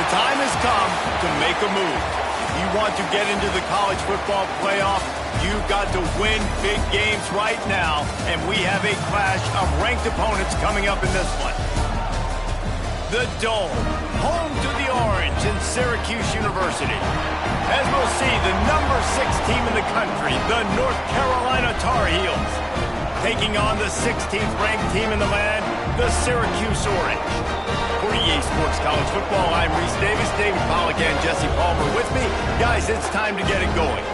The time has come to make a move. If you want to get into the college football playoff, you've got to win big games right now, and we have a clash of ranked opponents coming up in this one. The Dome, home to the Orange in Syracuse University. As we'll see, the number 6 team in the country, the North Carolina Tar Heels, taking on the 16th ranked team in the land, the Syracuse Orange. For EA Sports College Football, I'm Reese Davis, David Pollack, and Jesse Palmer with me. Guys, it's time to get it going.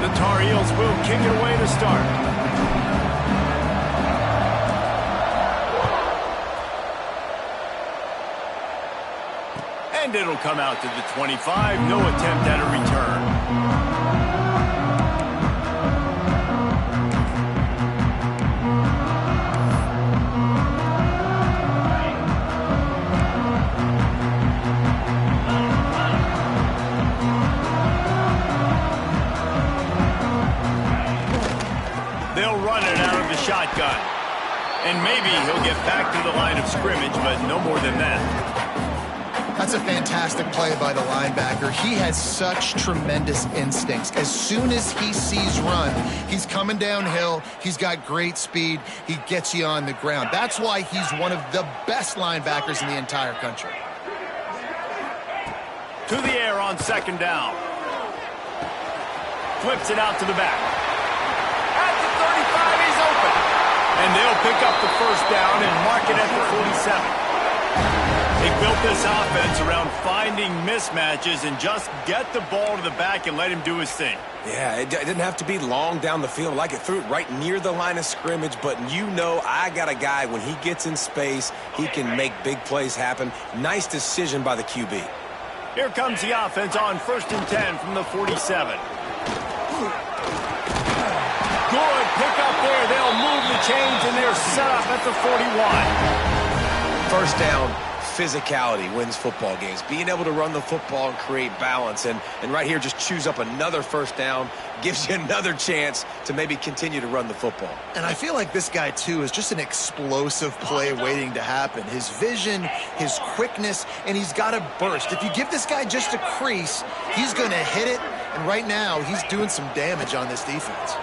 The Tar Heels will kick it away to start. And it'll come out to the 25. No attempt at a return. They'll run it out of the shotgun. And maybe he'll get back to the line of scrimmage, but no more than that. That's a fantastic play by the linebacker. He has such tremendous instincts. As soon as he sees run, he's coming downhill. He's got great speed. He gets you on the ground. That's why he's one of the best linebackers in the entire country. To the air on second down. Flips it out to the back. At the 35, he's open. And they'll pick up the first down and mark it at the 47. They built this offense around finding mismatches and just get the ball to the back and let him do his thing. Yeah, it didn't have to be long down the field. Like it threw it right near the line of scrimmage, but you know I got a guy, when he gets in space, he can make big plays happen. Nice decision by the QB. Here comes the offense on 1st and 10 from the 47. Good pick up there. They'll move the chains, and they're set up at the 41. First down. Physicality wins football games. Being able to run the football and create balance. And right here, just choose up another first down. Gives you another chance to maybe continue to run the football. And I feel like this guy, too, is just an explosive play waiting to happen. His vision, his quickness, and he's got a burst. If you give this guy just a crease, he's going to hit it. And right now, he's doing some damage on this defense.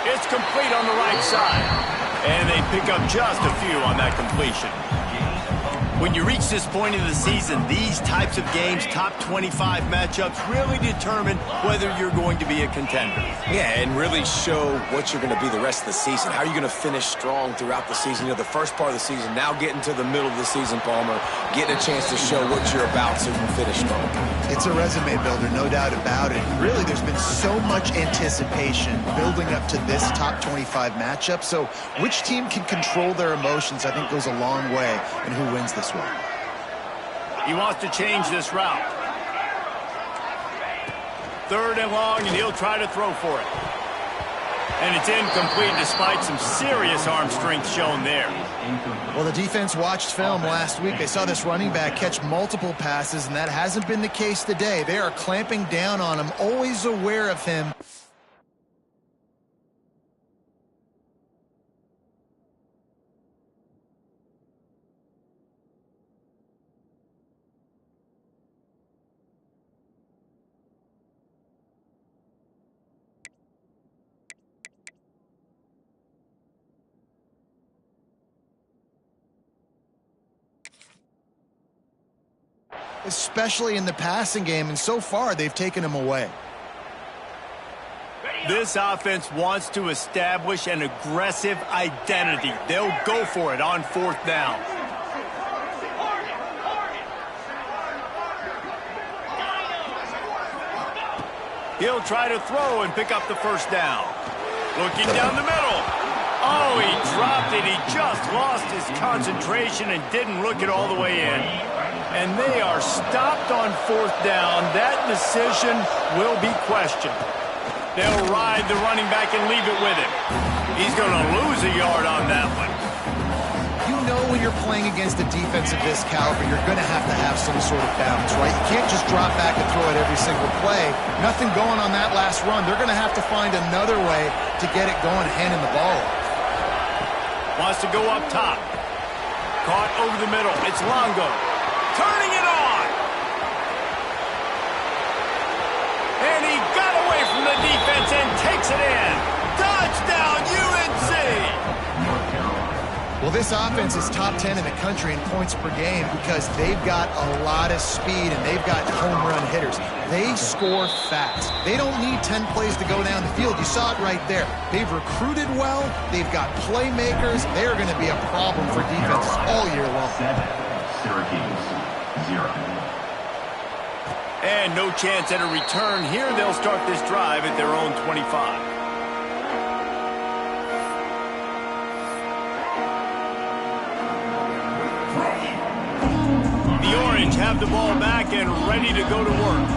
It's complete on the right side. And they pick up just a few on that completion. When you reach this point in the season, these types of games, top 25 matchups, really determine whether you're going to be a contender. Yeah, and really show what you're going to be the rest of the season. How are you going to finish strong throughout the season? You know, the first part of the season, now getting to the middle of the season, Palmer, getting a chance to show what you're about so you can finish strong. It's a resume builder, no doubt about it. Really, there's been so much anticipation building up to this top 25 matchup. So which team can control their emotions, I think, goes a long way in who wins this one. He wants to change this route. 3rd and long, and he'll try to throw for it. And it's incomplete despite some serious arm strength shown there. Well, the defense watched film last week. They saw this running back catch multiple passes, and that hasn't been the case today. They are clamping down on him, always aware of him. Especially in the passing game, and so far they've taken him away. This offense wants to establish an aggressive identity. They'll go for it on 4th down. He'll try to throw and pick up the first down. Looking down the middle. Oh, he dropped it. He just lost his concentration and didn't look it all the way in. And they are stopped on 4th down. That decision will be questioned. They'll ride the running back and leave it with him. He's going to lose a yard on that one. You know when you're playing against a defense of this caliber, you're going to have some sort of balance, right? You can't just drop back and throw it every single play. Nothing going on that last run. They're going to have to find another way to get it going, handing the ball off. Wants to go up top. Caught over the middle. It's Longo. Turning it on. And he got away from the defense and takes it in. Touchdown, UNC! Well, this offense is top 10 in the country in points per game because they've got a lot of speed and they've got home run hitters. They score fast. They don't need 10 plays to go down the field. You saw it right there. They've recruited well. They've got playmakers. They're going to be a problem for defenses all year long. Syracuse, 0. And no chance at a return here. They'll start this drive at their own 25. The Orange have the ball back and ready to go to work.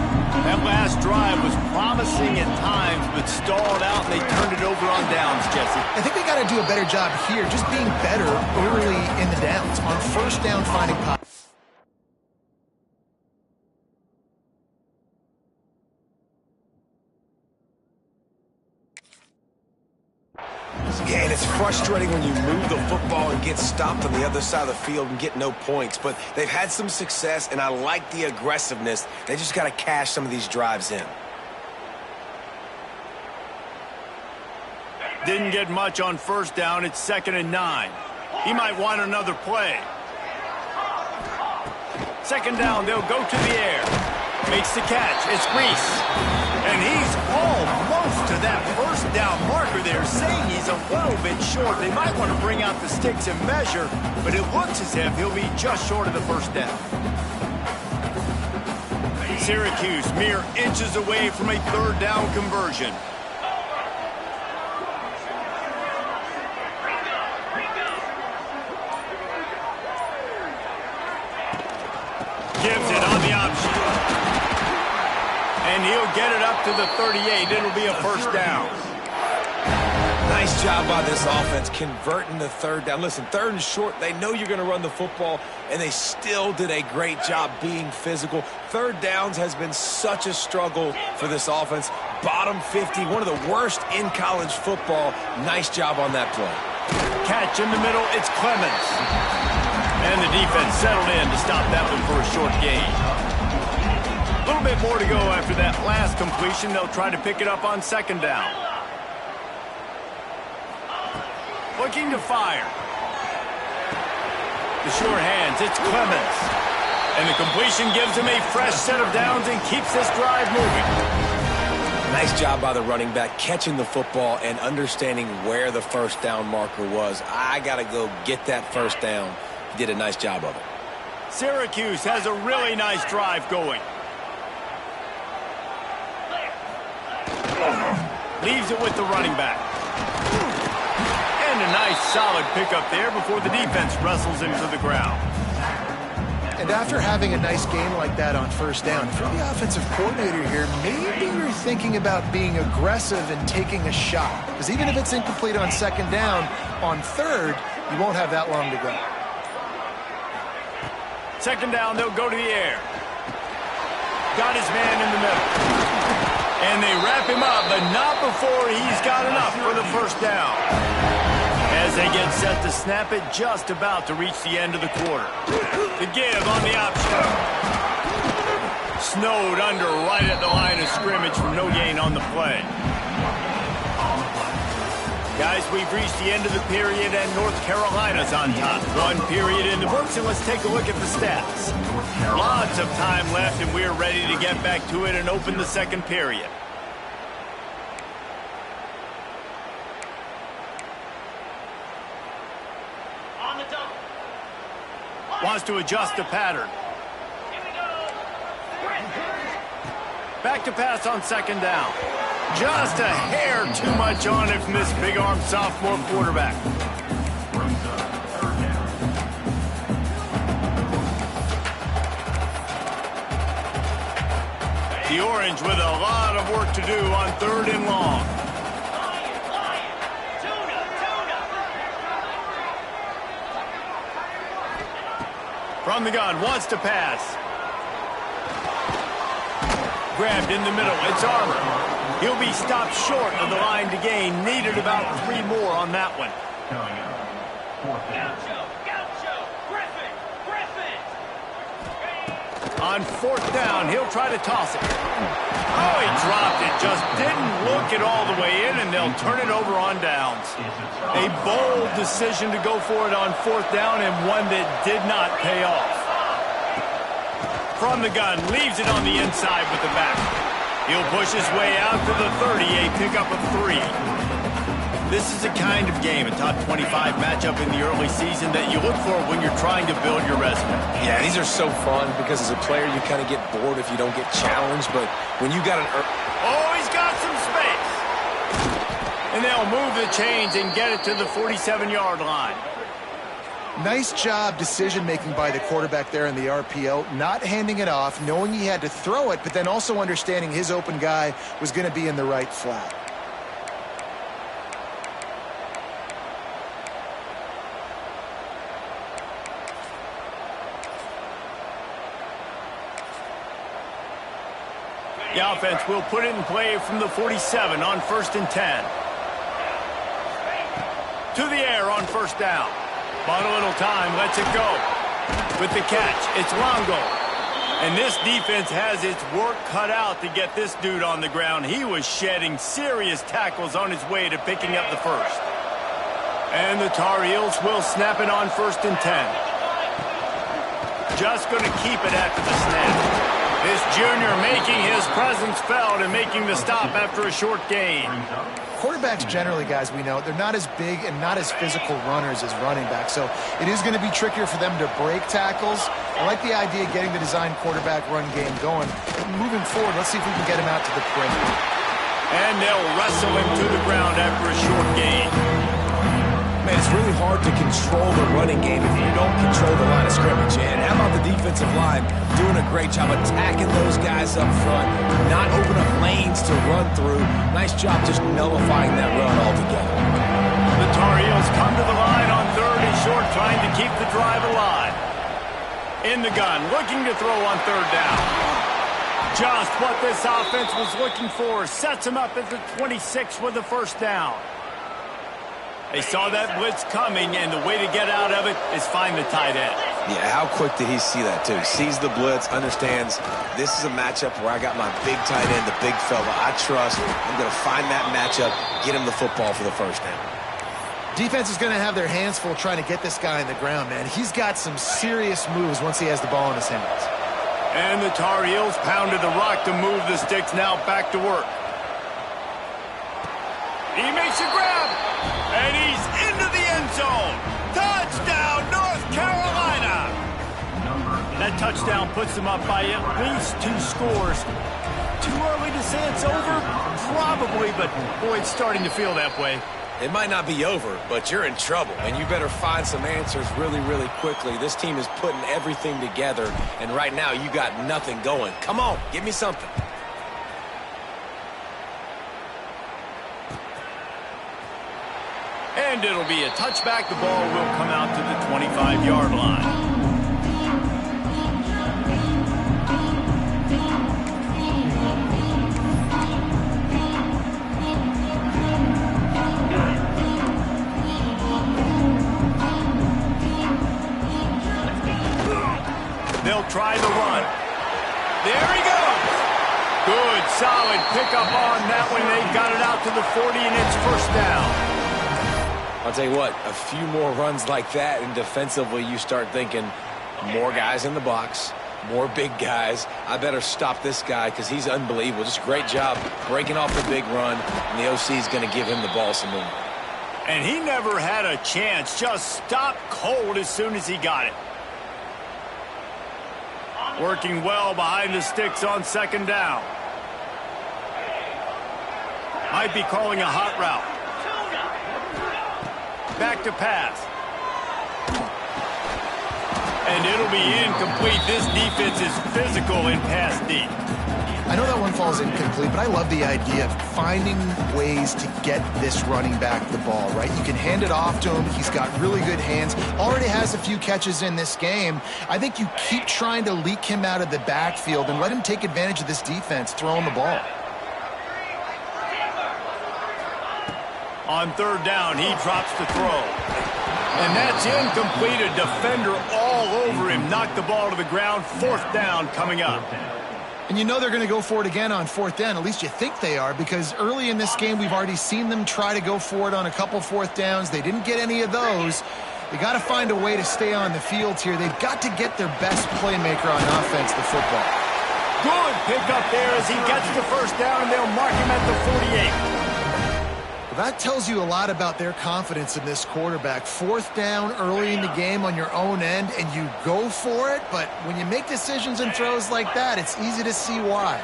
That last drive was promising at times, but stalled out, and they turned it over on downs, Jesse. I think they got to do a better job here, just being better early in the downs. On first down, finding power. Yeah, and it's frustrating when you move the football and get stopped on the other side of the field and get no points. But they've had some success, and I like the aggressiveness. They just got to cash some of these drives in. Didn't get much on first down. It's 2nd and 9. He might want another play. 2nd down, they'll go to the air. Makes the catch. It's Reese. And he's almost to that first down marker there, saying he's a little bit short. They might want to bring out the sticks and measure, but it looks as if he'll be just short of the first down. Syracuse mere inches away from a 3rd down conversion. Gives it on the option. And he'll get it up to the 38. It'll be a first down. Nice job by this offense converting the 3rd down. Listen, 3rd and short, they know you're going to run the football, and they still did a great job being physical. 3rd downs has been such a struggle for this offense. Bottom 50, one of the worst in college football. Nice job on that play. Catch in the middle, it's Clemens. And the defense settled in to stop that one for a short gain. A little bit more to go after that last completion. They'll try to pick it up on 2nd down. Looking to fire. The sure hands, it's Clemens. And the completion gives him a fresh set of downs and keeps this drive moving. Nice job by the running back, catching the football and understanding where the first down marker was. I got to go get that first down. He did a nice job of it. Syracuse has a really nice drive going. Leaves it with the running back. And a nice solid pickup there before the defense wrestles him to the ground. And after having a nice game like that on first down, for the offensive coordinator here, maybe you're thinking about being aggressive and taking a shot. Because even if it's incomplete on 2nd down, on 3rd, you won't have that long to go. 2nd down, they'll go to the air. Got his man in the middle. And they wrap him up, but not before he's got enough for the first down. As they get set to snap it, just about to reach the end of the quarter. The give on the option. Snowed under right at the line of scrimmage for no gain on the play. Guys, we've reached the end of the period, and North Carolina's on top. 1 period in the books, and let's take a look at the stats. Lots of time left, and we're ready to get back to it and open the 2nd period. Wants to adjust the pattern. Back to pass on 2nd down. Just a hair too much on it from this big-armed sophomore quarterback. The Orange with a lot of work to do on 3rd and long. From the gun, wants to pass. Grabbed in the middle, it's Armour. He'll be stopped short of the line to gain. Needed about 3 more on that one. Coming up, 4th down. On 4th down, he'll try to toss it. Oh, he dropped it. Just didn't look it all the way in, and they'll turn it over on downs. A bold decision to go for it on 4th down, and one that did not pay off. From the gun, leaves it on the inside with the back. He'll push his way out to the 30, a pickup of 3. This is a kind of game, a top 25 matchup in the early season that you look for when you're trying to build your resume. Yeah, these are so fun because as a player, you kind of get bored if you don't get challenged. But when you got an... Oh, he's got some space. And they'll move the chains and get it to the 47-yard line. Nice job decision-making by the quarterback there in the RPO, not handing it off, knowing he had to throw it, but then also understanding his open guy was going to be in the right flat. The offense will put it in play from the 47 on 1st and 10. To the air on 1st down. Bought a little time, lets it go. With the catch, it's Longo. And this defense has its work cut out to get this dude on the ground. He was shedding serious tackles on his way to picking up the first. And the Tar Heels will snap it on 1st and 10. Just going to keep it after the snap. This junior making his presence felt and making the stop after a short gain. Quarterbacks generally, guys, we know, they're not as big and not as physical runners as running backs, so it is going to be trickier for them to break tackles. I like the idea of getting the design quarterback run game going. Moving forward, let's see if we can get him out to the perimeter. And they'll wrestle him to the ground after a short gain. Man, it's really hard to control the running game if you don't control the line of scrimmage. And how about the defensive line doing a great job attacking those guys up front, not open up lanes to run through. Nice job just nullifying that run altogether. The Tar Heels come to the line on 3rd and short, trying to keep the drive alive. In the gun, looking to throw on 3rd down. Just what this offense was looking for. Sets him up at the 26 with the 1st down. They saw that blitz coming, and the way to get out of it is find the tight end. Yeah, how quick did he see that, too? Sees the blitz, understands this is a matchup where I got my big tight end, the big fella I trust. I'm going to find that matchup, get him the football for the 1st down. Defense is going to have their hands full trying to get this guy on the ground, man. He's got some serious moves once he has the ball in his hands. And the Tar Heels pounded the rock to move the sticks, now back to work. He makes a grab, and he's into the end zone. Touchdown, North Carolina! That touchdown puts them up by at least 2 scores. Too early to say it's over? Probably, but boy, it's starting to feel that way. It might not be over, but you're in trouble, and you better find some answers really, really quickly. This team is putting everything together, and right now you got nothing going. Come on, give me something. And it'll be a touchback. The ball will come out to the 25-yard line. They'll try the run. There he goes. Good, solid pickup on that one. They got it out to the 40, and it's 1st down. I'll tell you what, a few more runs like that, and defensively you start thinking more guys in the box, more big guys. I better stop this guy because he's unbelievable. Just a great job breaking off the big run, and the OC is going to give him the ball some more. And he never had a chance. Just stopped cold as soon as he got it. Working well behind the sticks on 2nd down. Might be calling a hot route. Back to pass. And it'll be incomplete. This defense is physical in pass deep. I know that one falls incomplete, but I love the idea of finding ways to get this running back the ball, right? You can hand it off to him. He's got really good hands. Already has a few catches in this game. I think you keep trying to leak him out of the backfield and let him take advantage of this defense throwing the ball. On third down, he drops the throw. And that's incomplete. A defender all over him. Knocked the ball to the ground. Fourth down coming up. And you know they're going to go for it again on fourth down. At least you think they are, because early in this game we've already seen them try to go for it on a couple fourth downs. They didn't get any of those. They got to find a way to stay on the field here. They've got to get their best playmaker on offense, the football. Good pickup there as he gets the first down, and they'll mark him at the 48. Well, that tells you a lot about their confidence in this quarterback. Fourth down early in the game on your own end, and you go for it, but when you make decisions and throws like that, it's easy to see why.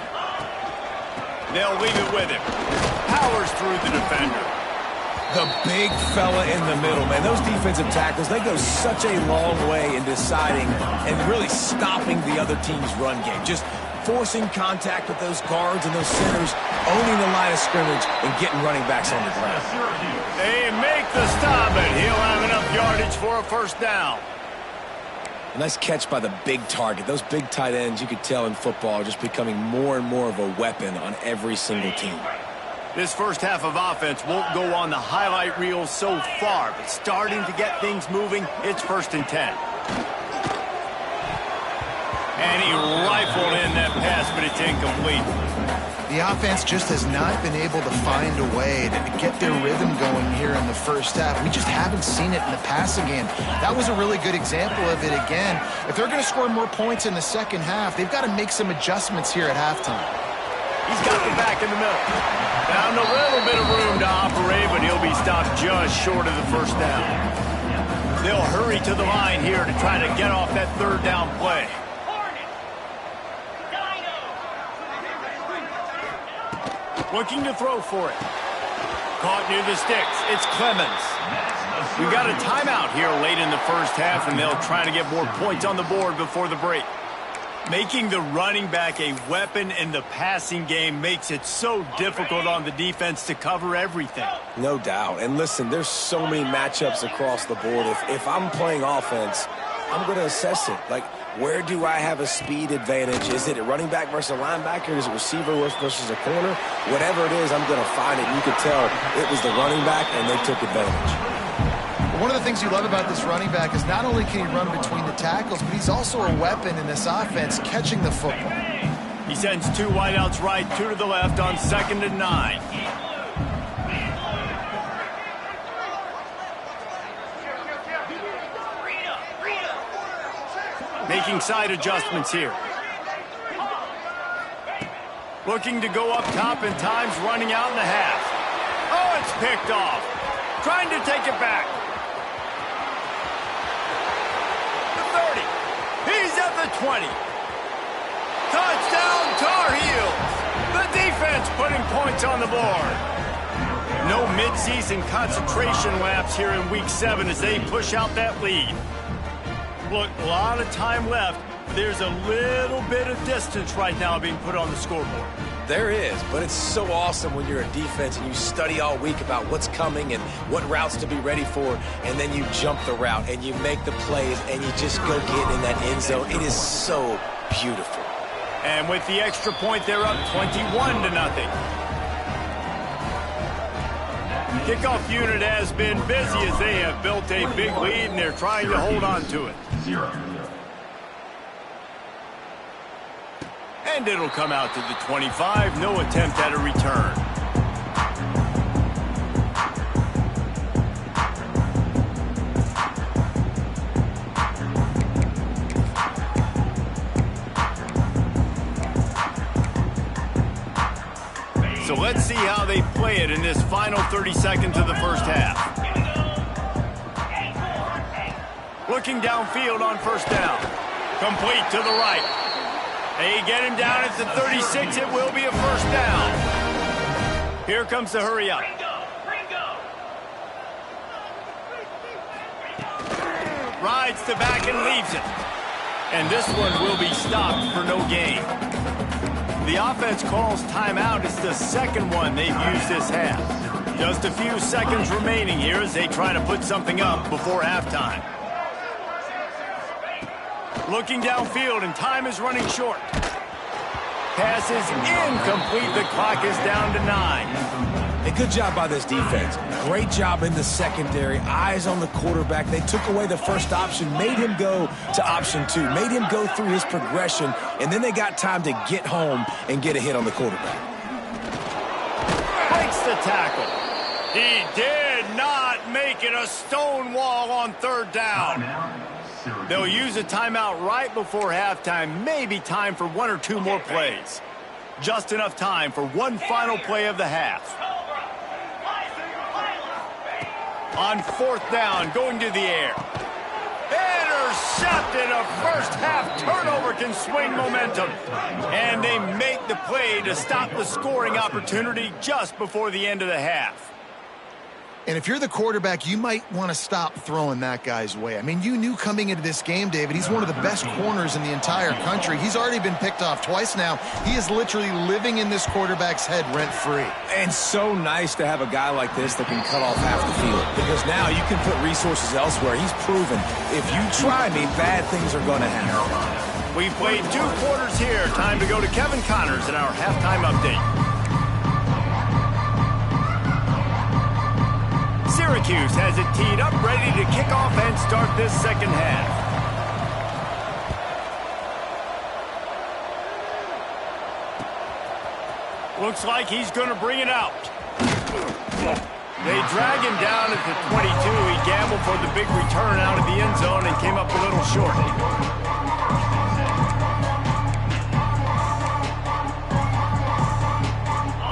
They'll leave it with him. Powers through the defender. The big fella in the middle, man. Those defensive tackles, they go such a long way in deciding and really stopping the other team's run game. Just forcing contact with those guards and those centers, owning the line of scrimmage, and getting running backs on the ground. They make the stop, and he'll have enough yardage for a first down. A nice catch by the big target. Those big tight ends, you could tell in football, are just becoming more and more of a weapon on every single team. This first half of offense won't go on the highlight reel so far, but starting to get things moving, it's 1st and 10. And he rifled in that pass, but it's incomplete. The offense just has not been able to find a way to get their rhythm going here in the first half. We just haven't seen it in the passing game. That was a really good example of it again. If they're going to score more points in the second half, they've got to make some adjustments here at halftime. He's got the back in the middle. Found a little bit of room to operate, but he'll be stopped just short of the first down. They'll hurry to the line here to try to get off that third down play. Looking to throw for it. Caught near the sticks. It's Clemens. We got a timeout here late in the first half, and they'll try to get more points on the board before the break. Making the running back a weapon in the passing game makes it so difficult on the defense to cover everything. No doubt. And listen, there's so many matchups across the board. If I'm playing offense, I'm going to assess it. Like, where do I have a speed advantage? Is it a running back versus a linebacker? Is it receiver versus a corner? Whatever it is, I'm going to find it. You could tell it was the running back, and they took advantage. One of the things you love about this running back is not only can he run between the tackles, but he's also a weapon in this offense, catching the football. He sends 2 wideouts right, 2 to the left on 2nd and 9. Making side adjustments here. Looking to go up top, and time's running out in the half. Oh, it's picked off. Trying to take it back. The 30. He's at the 20. Touchdown, Tar Heels. The defense putting points on the board. No midseason concentration laps here in Week 7 as they push out that lead. Look, a lot of time left. There's a little bit of distance right now being put on the scoreboard. There is, but it's so awesome when you're a defense and you study all week about what's coming and what routes to be ready for, and then you jump the route and you make the plays and you just go get in that end zone. It is so beautiful. And with the extra point, they're up 21-0. Kickoff unit has been busy as they have built a big lead, and they're trying to hold on to it. 0. And it'll come out to the 25. No attempt at a return. So let's see how they play it in this final 30 seconds of the first half. Looking downfield on first down. Complete to the right. They get him down at the 36. It will be a first down. Here comes the hurry up. Rides to back and leaves it. And this one will be stopped for no gain. The offense calls timeout. It's the second one they've used this half. Just a few seconds remaining here as they try to put something up before halftime. Looking downfield, and time is running short. Pass is incomplete. The clock is down to 9. A good job by this defense. Great job in the secondary. Eyes on the quarterback. They took away the first option, made him go to option 2, made him go through his progression, and then they got time to get home and get a hit on the quarterback. Breaks the tackle. He did not make it a stone wall on third down. They'll use a timeout right before halftime. Maybe time for 1 or 2 more plays. Just enough time for one final play of the half. On fourth down, going to the air. Intercepted. A first half turnover can swing momentum. And they make the play to stop the scoring opportunity just before the end of the half. And if you're the quarterback, you might want to stop throwing that guy's way. I mean, you knew coming into this game, David, he's one of the best corners in the entire country. He's already been picked off twice now. He is literally living in this quarterback's head rent-free. And so nice to have a guy like this that can cut off half the field. Because now you can put resources elsewhere. He's proven if you try me, bad things are going to happen. We played 2 quarters here. Time to go to Kevin Connors in our halftime update. Syracuse has it teed up, ready to kick off and start this second half. Looks like he's going to bring it out. They drag him down at the 22. He gambled for the big return out of the end zone and came up a little short.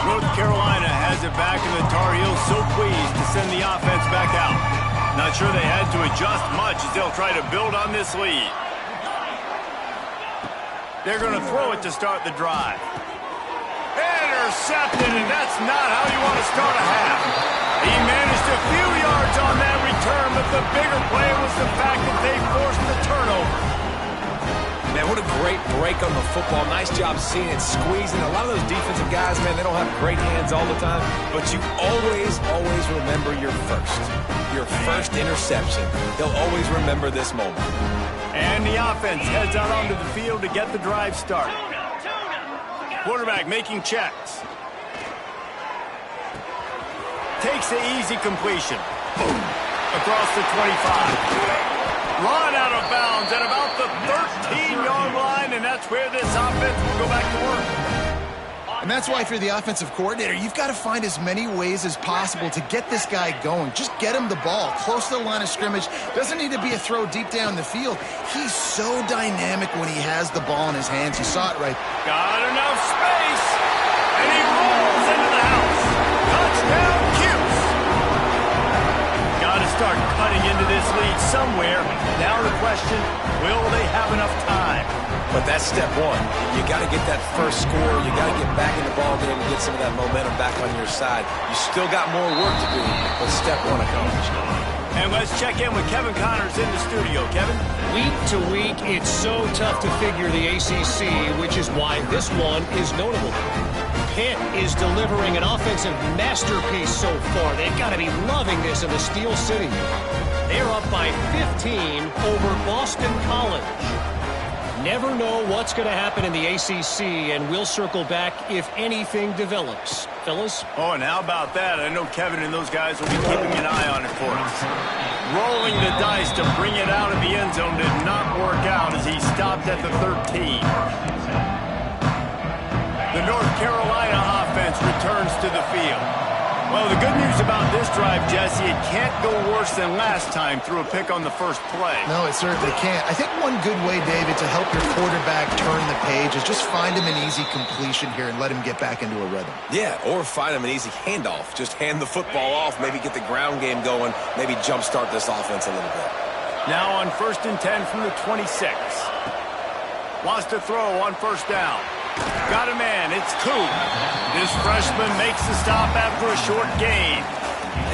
North Carolina has it back, and the Tar Heels so pleased to send the offense back out. Not sure they had to adjust much as they'll try to build on this lead. They're going to throw it to start the drive. Intercepted, and that's not how you want to start a half. He managed a few yards on that return, but the bigger play was the fact that they forced the turnover. Man, what a great break on the football. Nice job seeing it, squeezing. A lot of those defensive guys, man, they don't have great hands all the time, but you always remember your first interception. They'll always remember this moment. And the offense heads out onto the field to get the drive started. Quarterback making checks. Takes the easy completion. Across the 25. Run out of bounds at about the 13-yard line, and that's where this offense will go back to work. And that's why if you're the offensive coordinator, you've got to find as many ways as possible to get this guy going. Just get him the ball close to the line of scrimmage. Doesn't need to be a throw deep down the field. He's so dynamic when he has the ball in his hands. You saw it right. Got enough space, and he rolls into the house. Touchdown, Cuse. Got to start cutting into this lead somewhere. Now the question, will they have enough time? But that's step one. You got to get that first score. You got to get back in the ball game and get some of that momentum back on your side. You still got more work to do, but step one accomplished. And let's check in with Kevin Connors in the studio. Kevin? Week to week, it's so tough to figure the ACC, which is why this one is notable. Pitt is delivering an offensive masterpiece so far. They've got to be loving this in the Steel City. They're up by 15 over Boston College. Never know what's going to happen in the ACC, and we'll circle back if anything develops. Fellas? Oh, and how about that? I know Kevin and those guys will be keeping an eye on it for us. Rolling the dice to bring it out of the end zone did not work out as he stopped at the 13. The North Carolina offense returns to the field. Well, the good news about this drive, Jesse, it can't go worse than last time through a pick on the first play. No, it certainly can't. I think one good way, David, to help your quarterback turn the page is just find him an easy completion here and let him get back into a rhythm. Yeah, or find him an easy handoff. Just hand the football off, maybe get the ground game going, maybe jumpstart this offense a little bit. Now on 1st and 10 from the 26. Wants to throw on first down. Got a man, it's Coop. This freshman makes the stop after a short gain.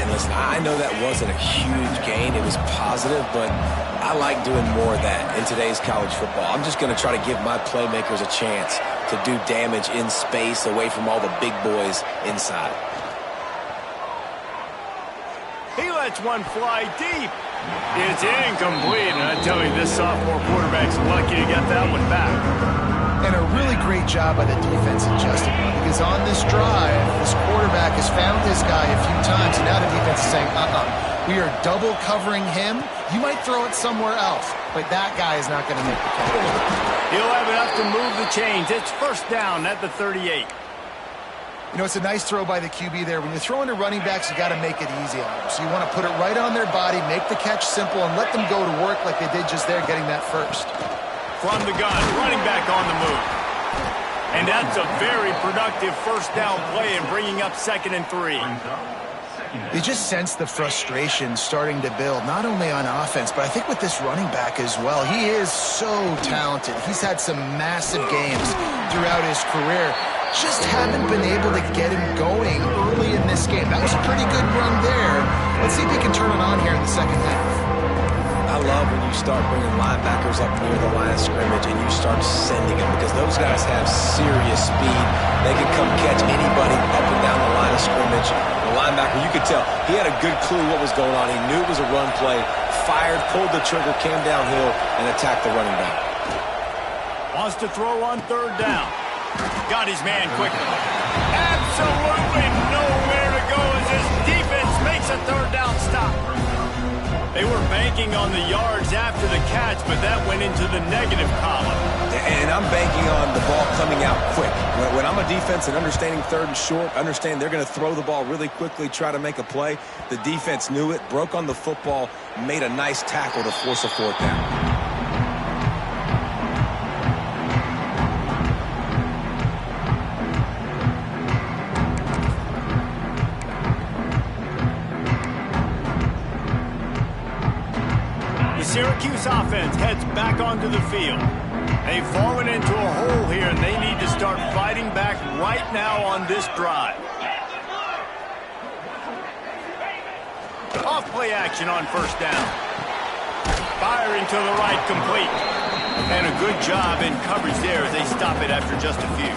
And listen, I know that wasn't a huge gain. It was positive, but I like doing more of that in today's college football. I'm just going to try to give my playmakers a chance to do damage in space away from all the big boys inside. He lets one fly deep. It's incomplete, and I tell you, this sophomore quarterback's lucky to get that one back. And a really great job by the defense adjusting, because on this drive, this quarterback has found his guy a few times, and now the defense is saying, we are double covering him. You might throw it somewhere else, but that guy is not going to make the catch. He'll have enough to move the chains. It's first down at the 38. You know, it's a nice throw by the QB there. When you're throwing to running backs, you got to make it easy on them. So you want to put it right on their body, make the catch simple, and let them go to work like they did just there, getting that first. From the gun, running back on the move. And that's a very productive first down play and bringing up 2nd and 3. You just sense the frustration starting to build, not only on offense, but I think with this running back as well. He is so talented. He's had some massive games throughout his career. Just haven't been able to get him going early in this game. That was a pretty good run there. Let's see if he can turn it on here in the second half. I love when you start bringing linebackers up near the line of scrimmage and you start sending them, because those guys have serious speed. They can come catch anybody up and down the line of scrimmage. The linebacker, you could tell, he had a good clue what was going on. He knew it was a run play, fired, pulled the trigger, came downhill, and attacked the running back. Wants to throw on 3rd down. Got his man quickly. Absolutely nowhere to go as his defense makes a 3rd down stop. They were banking on the yards after the catch, but that went into the negative column. And I'm banking on the ball coming out quick. When I'm a defense and understanding 3rd and short, understand they're going to throw the ball really quickly, try to make a play. The defense knew it, broke on the football, made a nice tackle to force a 4th down. Syracuse offense heads back onto the field. They've fallen into a hole here, and they need to start fighting back right now on this drive. Off play action on 1st down. Firing to the right, complete. And a good job in coverage there as they stop it after just a few.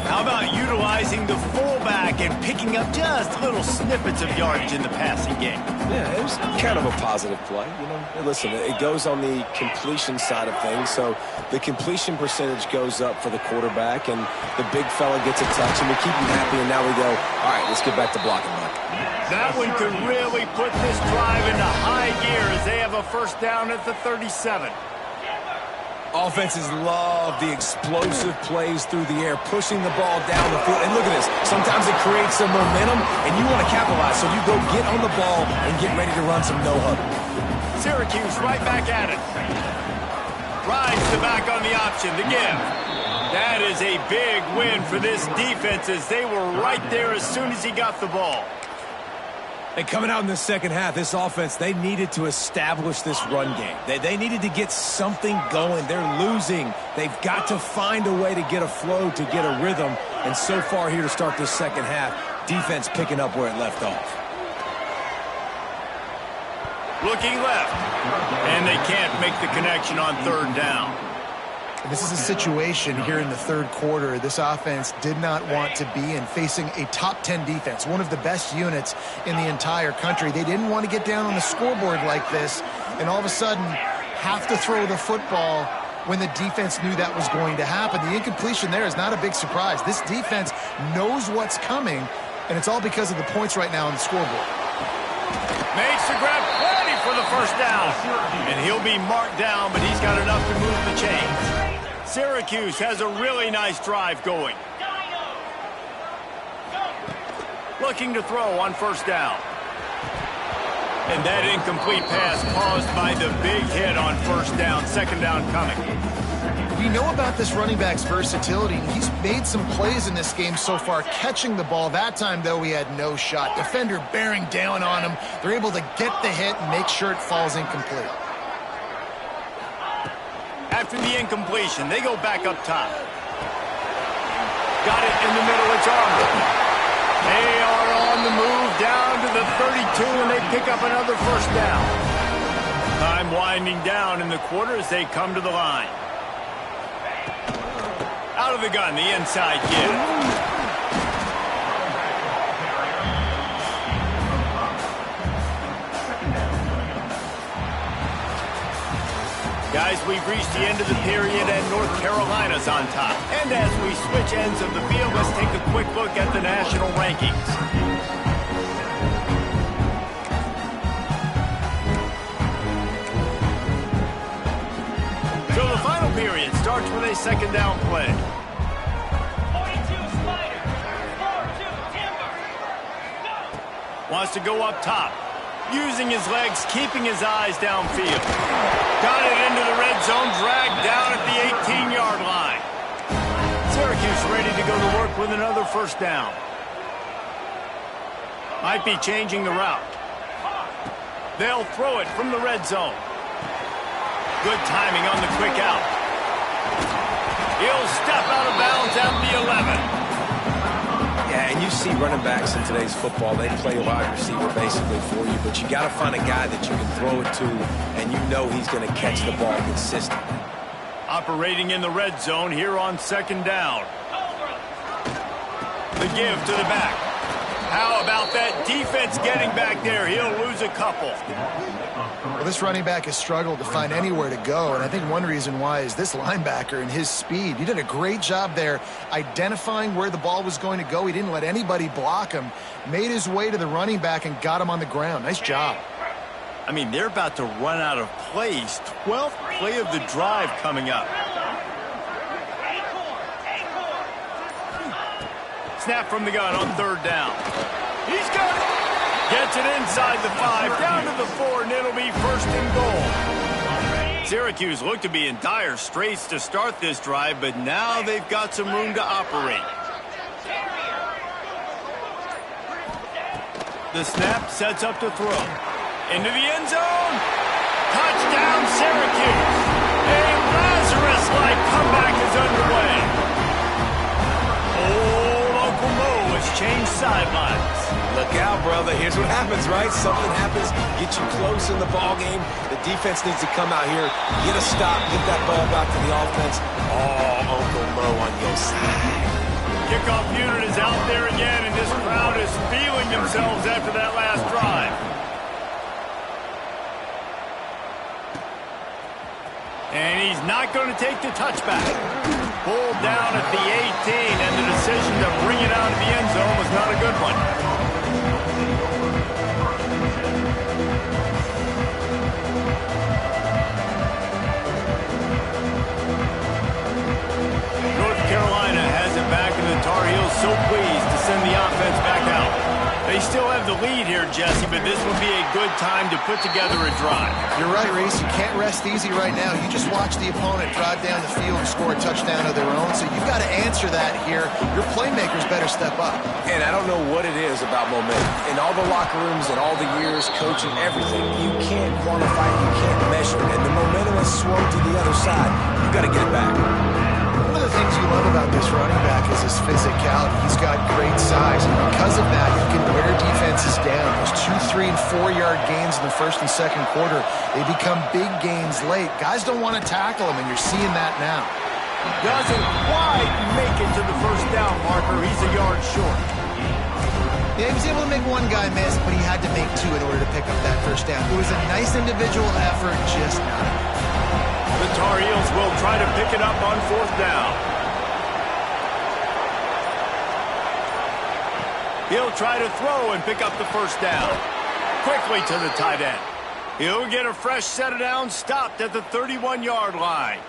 How about utilizing the fullback and picking up just little snippets of yardage in the passing game? Yeah, it was kind of a positive play. You know, listen, it goes on the completion side of things, so the completion percentage goes up for the quarterback, and the big fella gets a touch, and we keep him happy, and now we go, all right, let's get back to blocking mode. That one could really put this drive into high gear as they have a first down at the 37. Offenses love the explosive plays through the air, pushing the ball down the field. And look at this. Sometimes it creates some momentum, and you want to capitalize. So you go get on the ball and get ready to run some no-huddle. Syracuse right back at it. Rides the back on the option, the give. That is a big win for this defense as they were right there as soon as he got the ball. And coming out in the second half, this offense, they needed to establish this run game. They needed to get something going. They're losing. They've got to find a way to get a flow, to get a rhythm. And so far here to start this second half, defense picking up where it left off. Looking left. And they can't make the connection on 3rd down. This is a situation here in the 3rd quarter this offense did not want to be in, facing a top 10 defense, one of the best units in the entire country. They didn't want to get down on the scoreboard like this and all of a sudden have to throw the football when the defense knew that was going to happen. The incompletion there is not a big surprise. This defense knows what's coming, and it's all because of the points right now on the scoreboard. Makes the grab, ready for the first down. And he'll be marked down, but he's got enough to move the chains. Syracuse has a really nice drive going. Looking to throw on 1st down. And that incomplete pass caused by the big hit on 1st down. 2nd down coming. We know about this running back's versatility. He's made some plays in this game so far, catching the ball. That time, though, he had no shot. Defender bearing down on him. They're able to get the hit and make sure it falls incomplete. After the incompletion, they go back up top. Got it in the middle, it's Arnold. They are on the move down to the 32, and they pick up another first down. Time winding down in the quarter as they come to the line. Out of the gun, the inside give. Guys, we've reached the end of the period, and North Carolina's on top. And as we switch ends of the field, let's take a quick look at the national rankings. So the final period starts with a second down play. 42 Slider, 4-2 Timber. Wants to go up top. Using his legs, keeping his eyes downfield. Got it into the red zone, dragged down at the 18-yard line. Syracuse ready to go to work with another first down. Might be changing the route. They'll throw it from the red zone. Good timing on the quick out. He'll step out of bounds at the 11. Yeah, and you see running backs in today's football, they play a wide receiver basically for you, but you got to find a guy that you can throw it to, and you know he's going to catch the ball consistently. Operating in the red zone here on second down. The give to the back. How about that defense getting back there? He'll lose a couple. Well, this running back has struggled to find anywhere to go, and I think one reason why is this linebacker and his speed. He did a great job there identifying where the ball was going to go. He didn't let anybody block him, made his way to the running back and got him on the ground. Nice job. I mean, they're about to run out of plays. 12th play of the drive coming up. Snap from the gun on third down. He's got it. Gets it inside the 5, down to the 4, and it'll be first and goal. Syracuse looked to be in dire straits to start this drive, but now they've got some room to operate. The snap sets up to throw. Into the end zone. Touchdown, Syracuse. A Lazarus-like comeback is underway. Old Uncle Mo has changed sidelines. Look out, brother. Here's what happens, right? Something happens, get you close in the ball game. The defense needs to come out here, get a stop, get that ball back to the offense. Oh, Uncle Mo on your side. Kickoff unit is out there again, and this crowd is feeling themselves after that last drive. And he's not going to take the touchback. Pulled down at the 18, and the decision to bring it out of the end zone was not a good one. North Carolina has it back, and the Tar Heels so pleased to send the offense back out. They still have the lead here, Jesse, but this would be a good time to put together a drive. You're right, Reese. You can't rest easy right now. You just watch the opponent drive down the field and score a touchdown of their own, so you've got to answer that here. Your playmakers better step up. And I don't know what it is about momentum. In all the locker rooms and all the years, coaching, everything, you can't quantify it, you can't measure it. And the momentum has swung to the other side. You've got to get it back. One of the things you love about this running back is his physicality. He's got great size, and because of that, he can wear defenses down. Those 2, 3, and 4-yard gains in the first and second quarter, they become big gains late. Guys don't want to tackle him, and you're seeing that now. Doesn't quite make it to the first down marker. He's a yard short. Yeah, he was able to make one guy miss, but he had to make 2 in order to pick up that first down. It was a nice individual effort, just not enough. The Tar Heels will try to pick it up on fourth down. He'll try to throw and pick up the first down. Quickly to the tight end. He'll get a fresh set of downs, stopped at the 31-yard line.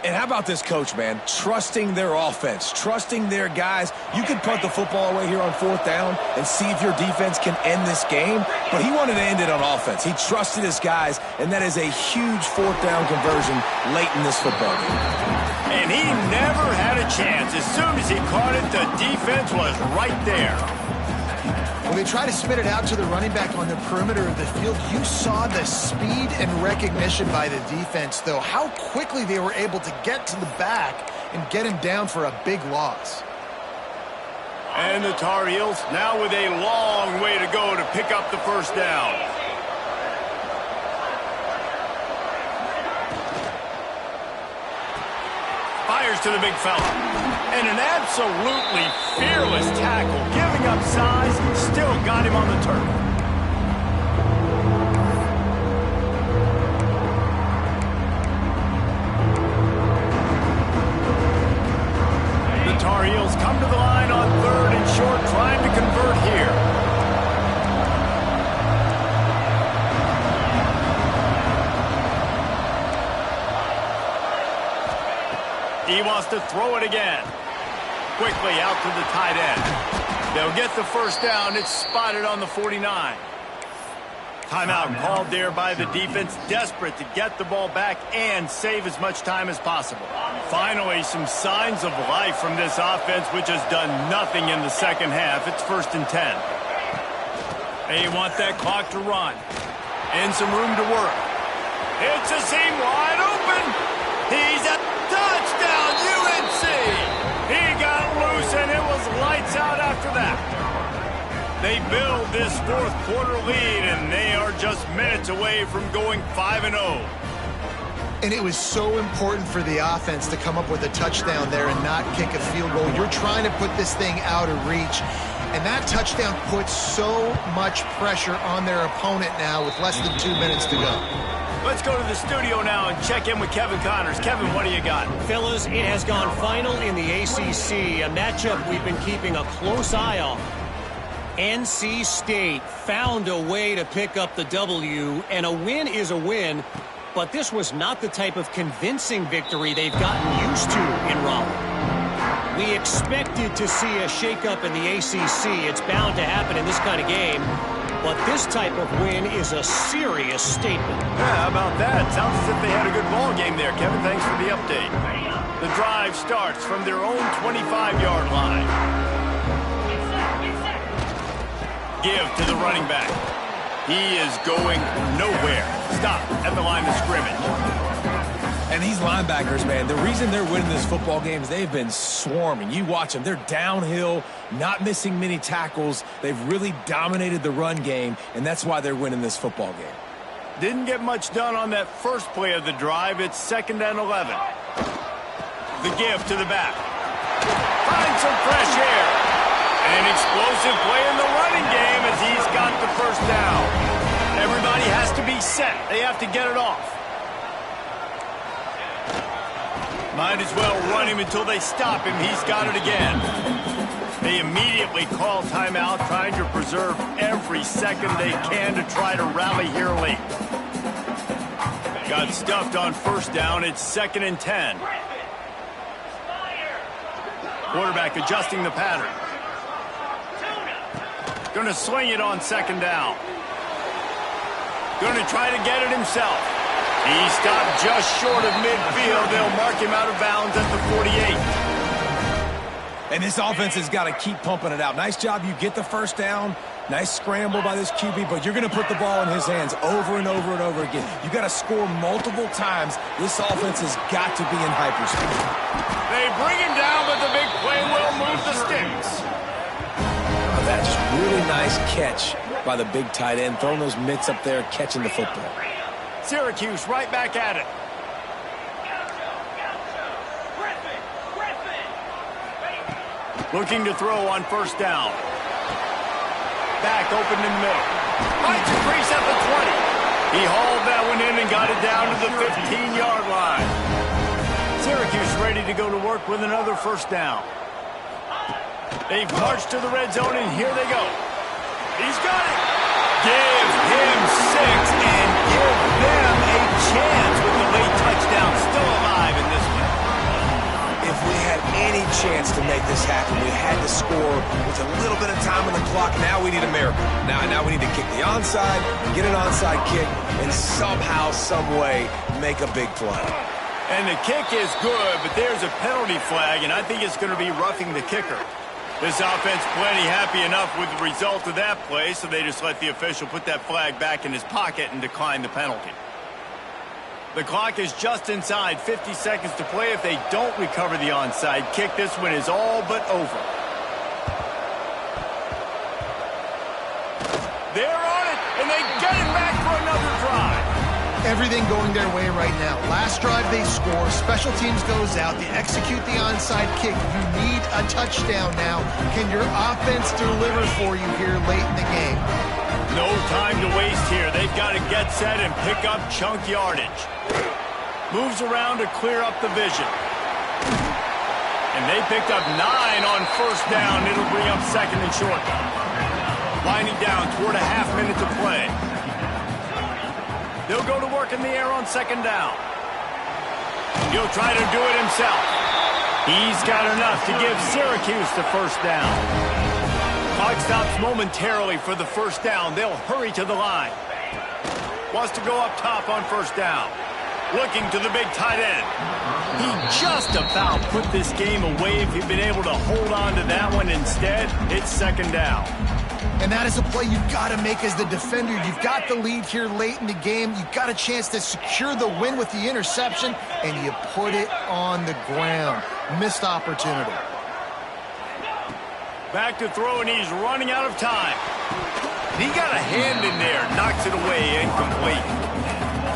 And how about this coach, man? Trusting their offense, trusting their guys. You could punt the football away here on fourth down and see if your defense can end this game, but he wanted to end it on offense. He trusted his guys, and that is a huge fourth down conversion late in this football game. And he never had a chance. As soon as he caught it, the defense was right there. When they try to spit it out to the running back on the perimeter of the field, you saw the speed and recognition by the defense, though, how quickly they were able to get to the back and get him down for a big loss. And the Tar Heels now with a long way to go to pick up the first down. Fires to the big fella. And an absolutely fearless tackle. Giving up size, still got him on the turf. The Tar Heels come to the line on 3rd and short, trying to convert here. He wants to throw it again. Quickly out to the tight end. They'll get the first down. It's spotted on the 49. Timeout called there by the defense, desperate to get the ball back and save as much time as possible. Finally, some signs of life from this offense, which has done nothing in the second half. It's 1st and 10. They want that clock to run. And some room to work. It's a seam wide open. He's a touchdown, UNC. He got loose, and it was lights out after that. They build this 4th quarter lead, and they are just minutes away from going 5-0. And it was so important for the offense to come up with a touchdown there and not kick a field goal. You're trying to put this thing out of reach, and that touchdown puts so much pressure on their opponent now with less than 2 minutes to go. Let's go to the studio now and check in with Kevin Connors. Kevin, what do you got? Fellas, it has gone final in the ACC, a matchup we've been keeping a close eye on. NC State found a way to pick up the W, and a win is a win, but this was not the type of convincing victory they've gotten used to in Raleigh. We expected to see a shakeup in the ACC. It's bound to happen in this kind of game, but this type of win is a serious statement. Yeah, how about that? Sounds as if they had a good ball game there, Kevin. Thanks for the update. The drive starts from their own 25-yard line. Give to the running back. He is going nowhere. Stop at the line of scrimmage. And these linebackers, man, the reason they're winning this football game is they've been swarming. You watch them. They're downhill, not missing many tackles. They've really dominated the run game, and that's why they're winning this football game. Didn't get much done on that first play of the drive. It's 2nd and 11. The give to the back. Find some fresh air. An explosive play in the running game as he's got the first down. Everybody has to be set. They have to get it off. Might as well run him until they stop him. He's got it again. They immediately call timeout, trying to preserve every second they can to try to rally here late. Got stuffed on first down. It's 2nd and 10. Quarterback adjusting the pattern. Going to swing it on 2nd down. Going to try to get it himself. He stopped just short of midfield. They'll mark him out of bounds at the 48. And this offense has got to keep pumping it out. Nice job. You get the first down. Nice scramble by this QB, but you're going to put the ball in his hands over and over and over again. You got to score multiple times. This offense has got to be in hyperspeed. They bring him down, but the big play will move the sticks. That's just really nice catch by the big tight end, throwing those mitts up there, catching the football. Syracuse right back at it. Looking to throw on first down. Back open in the middle. Finds a crease at the 20. He hauled that one in and got it down to the 15-yard line. Syracuse ready to go to work with another first down. They've marched to the red zone, and here they go. He's got it. Give him 6 and give them a chance with the late touchdown. Still alive in this one. If we had any chance to make this happen, we had to score with a little bit of time on the clock. Now we need a miracle. Now we need to kick the onside, get an onside kick, and somehow, some way, make a big play. And the kick is good, but there's a penalty flag, and I think it's going to be roughing the kicker. This offense plenty happy enough with the result of that play, so they just let the official put that flag back in his pocket and decline the penalty. The clock is just inside 50 seconds to play. If they don't recover the onside kick, this one is all but over. Everything going their way right now. Last drive they score, special teams goes out, they execute the onside kick. You need a touchdown now. Can your offense deliver for you here late in the game? No time to waste here. They've got to get set and pick up chunk yardage. Moves around to clear up the vision. And they picked up 9 on first down. It'll bring up second and short. Winding down toward a half minute to play. They'll go to work in the air on second down. He'll try to do it himself. He's got enough to give Syracuse the first down. Clock stops momentarily for the first down. They'll hurry to the line. Wants to go up top on first down. Looking to the big tight end. He just about put this game away if he'd been able to hold on to that one. Instead, it's second down. And that is a play you've got to make as the defender. You've got the lead here late in the game. You've got a chance to secure the win with the interception, and you put it on the ground. Missed opportunity. Back to throw, and he's running out of time. He got a hand in there, knocks it away, incomplete.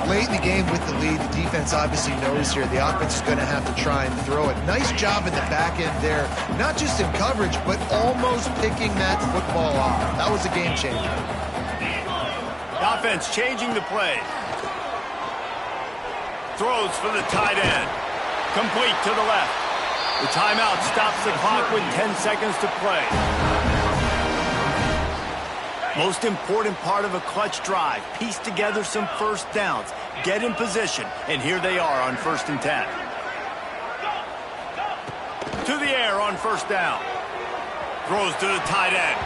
Late in the game with the lead, the defense obviously knows here the offense is going to have to try and throw it. Nice job in the back end there, not just in coverage, but almost picking that football off. That was a game changer. The offense changing the play. Throws for the tight end. Complete to the left. The timeout stops the clock with 10 seconds to play. Most important part of a clutch drive, piece together some first downs, get in position, and here they are on 1st and 10. To the air on first down. Throws to the tight end.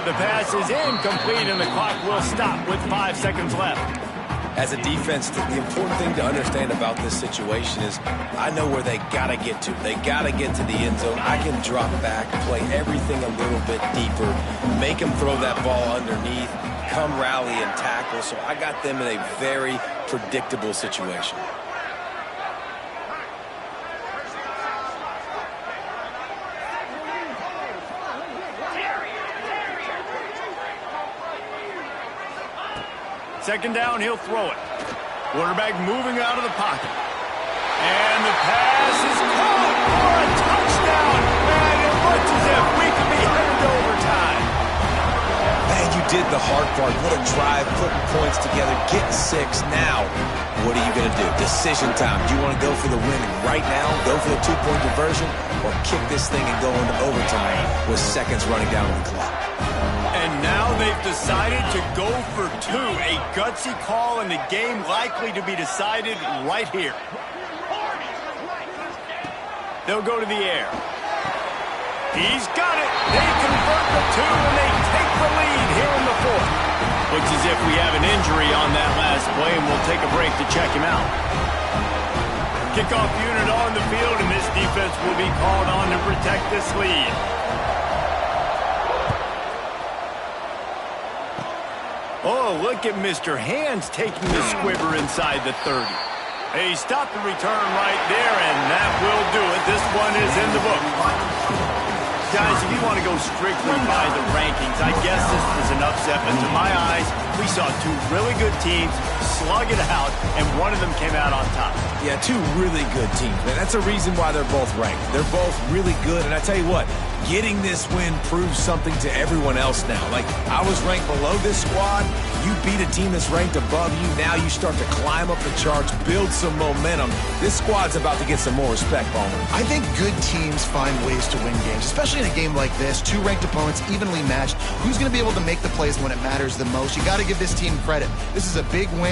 The pass is incomplete, and the clock will stop with 5 seconds left. As a defense, the important thing to understand about this situation is I know where they got to get to. They got to get to the end zone. I can drop back, play everything a little bit deeper, make them throw that ball underneath, come rally and tackle. So I got them in a very predictable situation. Second down, he'll throw it. Quarterback moving out of the pocket. And the pass is caught for a touchdown. And it looks as if we could be headed to overtime. Man, you did the hard part. What a drive, putting points together, getting 6. Now, what are you going to do? Decision time. Do you want to go for the win right now, go for the 2-point conversion, or kick this thing and go into overtime with seconds running down on the clock? And now they've decided to go for 2. A gutsy call, and the game likely to be decided right here. They'll go to the air. He's got it. They convert the 2, and they take the lead here in the 4th. Looks as if we have an injury on that last play, and we'll take a break to check him out. Kickoff unit on the field, and this defense will be called on to protect this lead. Oh, look at Mr. Hands taking the squibber inside the 30. He stopped the return right there, and that will do it. This one is in the book. Guys, if you want to go strictly by the rankings, I guess this was an upset, but to my eyes, we saw 2 really good teams slug it out, and one of them came out on top. Yeah, 2 really good teams, man. That's a reason why they're both ranked. They're both really good, and I tell you what, getting this win proves something to everyone else now. Like, I was ranked below this squad. You beat a team that's ranked above you. Now you start to climb up the charts, build some momentum. This squad's about to get some more respect, Bowman. I think good teams find ways to win games, especially in a game like this. 2 ranked opponents, evenly matched. Who's going to be able to make the plays when it matters the most? You got to give this team credit. This is a big win.